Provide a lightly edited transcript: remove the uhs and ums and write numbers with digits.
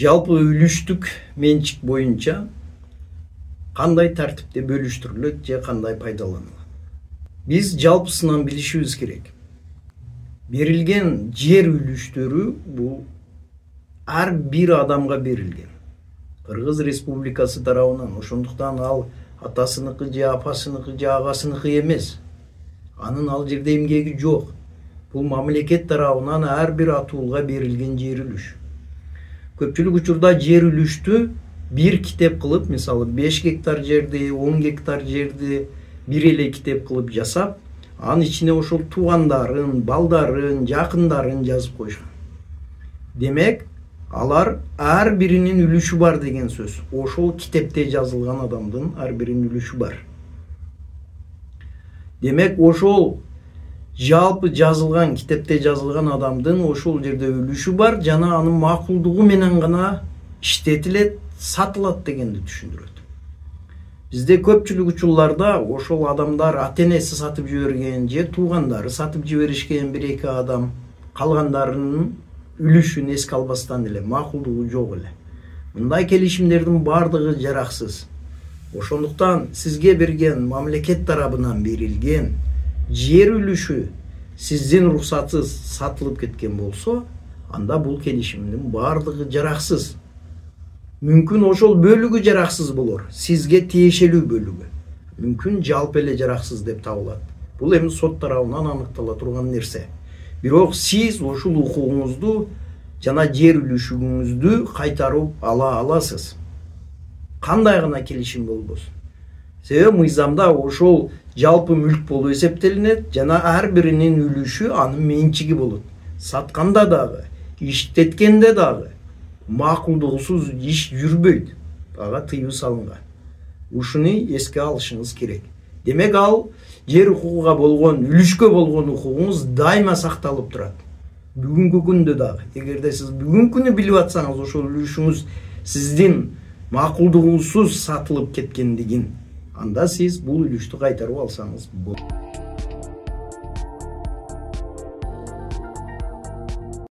жалпы үлүштүк менчик боюнча кандай тартипте бөлүштүрүлөт же кандай пайдаланылат? Биз жалпысынан билишибиз керек. Берилген жер үлүштөрү бул ар бир адамга берилген. Кыргыз Республикасы тарабынан, ошондуктан ал атасыныкы же апасыныкы же агасыныкы эмес. Анын ал жерде эмгеги жок. Бул мамлекет тарабынан ар бир атуулга берилген жер үлүш. Көпчүлүк учурда жер үлүштү бир китеп кылып, мисалы 5 гектар жерди, 10 гектар жерди бир эле китеп кылып жасап, анын ичине ошол туугандарын, балдарын, жакындарын жазып коюшкан. Демек, алар ар биринин үлүшү бар деген сөз. Ошол китепте жазылган адамдын ар биринин үлүшү бар. Демек, ошол жалпы жазылган, китепте жазылган адамдын ошол жерде үлүшү бар, жана анын макулдугу менен гана иштетилет, сатылат дегенди түшүндүрөт. Бизде көпчүлүк учурларда ошол адамдар ата-энеси сатып жиберген же туугандары сатып жиберишкен бир-эки адам, калгандарынын үлүшүн эске албастан эле, макулдугу жок эле. Мындай келишимдердин бардыгы жараксыз. Ошондуктан сизге берген мамлекет тарабынан берилген жер үлүшү сиздин уруксатсыз сатылып кеткен болсо, анда бул келишимдин бардыгы жараксыз. Мүмкүн ошол бөлүгү жараксыз болор, сизге тиешелүү бөлүгү. Мүмкүн жалпы эле жараксыз деп табылат. Бул эми сот тарабынан аныктала турган нерсе. Бирок сиз ушул укугуңузду жана жер үлүшүңүздү кайтарып ала аласыз. Кандай гана келишим болбосун. Себеби мыйзамда ошол жалпы мүлк болуп эсептелинет, жана ар биринин үлүшү анын менчиги болот. Сатканда дагы, иштеткенде дагы макулдугусуз иш жүрбөйт. Ага тыюу салынган. Ушуну эске алышыңыз керек. Демек, ал жер укугуга болгон, үлүшкө болгон укугуңуз дайыма сакталып турат. Бүгүнкү күндө дагы. Эгерде сиз бүгүнкү күнү билип атсаңыз, ошол үлүшүңүз сиздин макулдугуңузсуз сатылып кеткендигин, анда сиз бул үлүштү кайтарып алсаңыз болот.